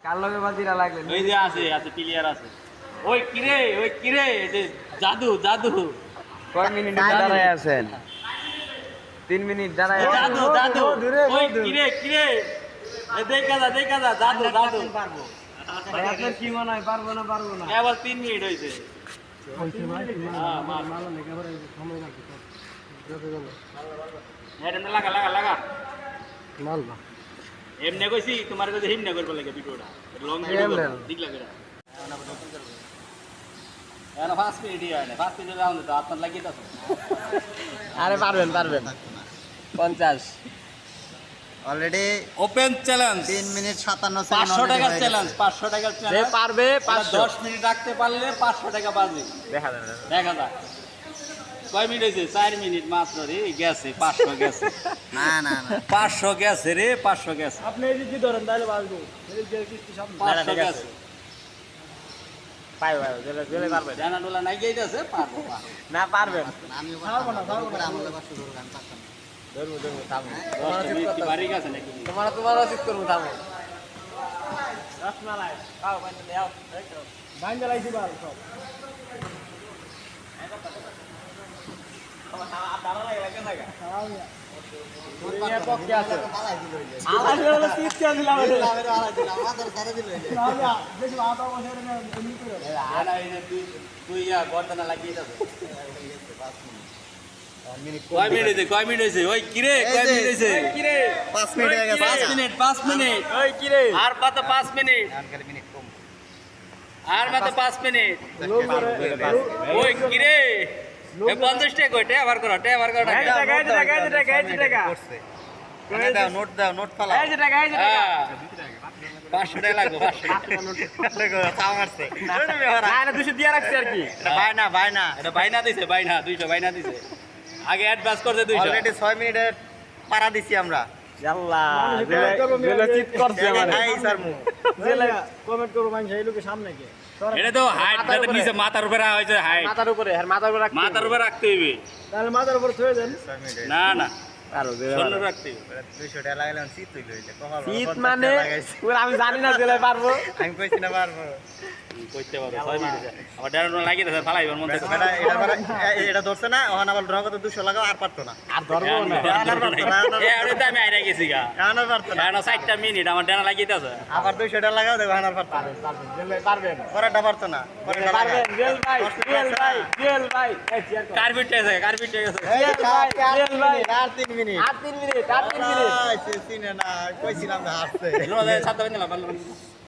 কার লগে বাজিরা লাগলেন? ওই যে আছে ক্লিয়ার আছে। ওই কিরে যে জাদু কয় মিনিট দাঁড়ায় আছেন? 3 মিনিট দাঁড়ায় জাদু ওই কিরে এই দেখা যা জাদু পারবো। ভাই আপনার কি মনে হয় পারবো না? কেবল 3 মিনিট হইছে। হ্যাঁ লাগা এমনি কইছি তোমার কাছে হিমনা করবে লাগে ভিডিওটা লং ভিডিও ঠিক লাগে না এরা 5 মিনিট হয় না 5 মিনিট রাউন্ড তো আপনার লাগিয়ে দাও। আরে পারবেন 50 already open challenge 3 minute 57 second 500 টাকার চ্যালেঞ্জ 500 টাকার যে চ্যালেঞ্জ পারবে 10 মিনিট রাখতে পারলে 500 টাকা পাবে। দেখা যাক কয় মিনিট হয়েছে? 4 মিনিট মাত্র রে গেছে 500 গেছে না 500 গেছে রে 500 গেছে আপনি এই যে ধরেন তাহলে পারবো। এই যে কিস্তি সামনে 500 গেছে পাই জেলে পারবেন জানা ডোলা নাই গেছে পারবো না পারবেন। আমি পারবো না আমাদের পাশে ধরো গান পারতাম না। ধরবো থামো। 10 মিনিট কি বাড়ি গেছে নাকি? তোমার উচিত করবো থামো। রসমালাই খাও বাইন্দা দাও বাইন্দা লাইছি বাল সব দাঁড়া লাগে লাগা দুনিয়া পক্ষে আছে পালাই দিল হইলে আলাদা হলো কিস্তি দিলাম পালাই দিল আমাদের ধরে দিল হইলে না দেখো আটা বছরে না এমনি করে জানা এই যে তুই গর্দনা লাগিয়ে দাও। কয় মিনিট হয়েছে? ওই কিরে কয় মিনিট হয়েছে? কিরে 5 মিনিট হয়ে গেছে 5 মিনিট ওই কিরে আর মাত্র 5 মিনিট আর মিনিট কম আর মাত্র 5 মিনিট ওই কিরে এ 50 টাকা কই টাকা বার করো টাকা করছে দাও নোট ফালা এই যে টাকা 500 টাকা লাগবে 500 চাও মারছে না 200 দিয়া রাখছি আর কি বাইনা এটা বাইনা দিছে 200 বাইনা দিছে আগে অ্যাডভান্স করতে 200 অলরেডি 6 মিনিটের পারা দিছি আমরা আল্লাহ জেলে চিট করছে আমারে এই স্যার মু জেলে কমেন্ট করব মানুষ এই লোকে সামনে কে এটা তো হাইট যাতে নিচে মাথার উপরে হয়েছে হাইট মাথার উপরে মাথার উপরে রাখতে হবে তাহলে মাথার উপরে থয়ে দেন 6 মিনিট না আরো শূন্য রাখতে হবে 200 টাকা লাগাইলাম শীত হইলো হইলে কমাল শীত মানে পুরো আমি জানি না জেলে পারবো আমি কইছি না পারবো কইতে পারো 6 মিনিট আবার ডায়রেক্ট লাগিয়ে দাও ফালাইবার মন থেকে এটা ধরছে না ওখান আবার নগদ 200 লাগাও আর পারতো না আর ধরবো না এ আরে তো আমি আইরা গেছি গা এখন আর পারতো না না 60 মিনিট আমার ডানা লাগিয়ে দাও আবার 200 টাকা লাগাও দেখো এখন আর পারতো না জেলে পারবেন পরেরটা পারতো না পরেরটা লাগাও পারবেন জেল ভাই এই চেয়ার কর কার্পেট আছে জেল ভাই আর 3 মিনিট আর 3 মিনিট সিনে না কইছিলাম না হাসছে সাতটা বেজে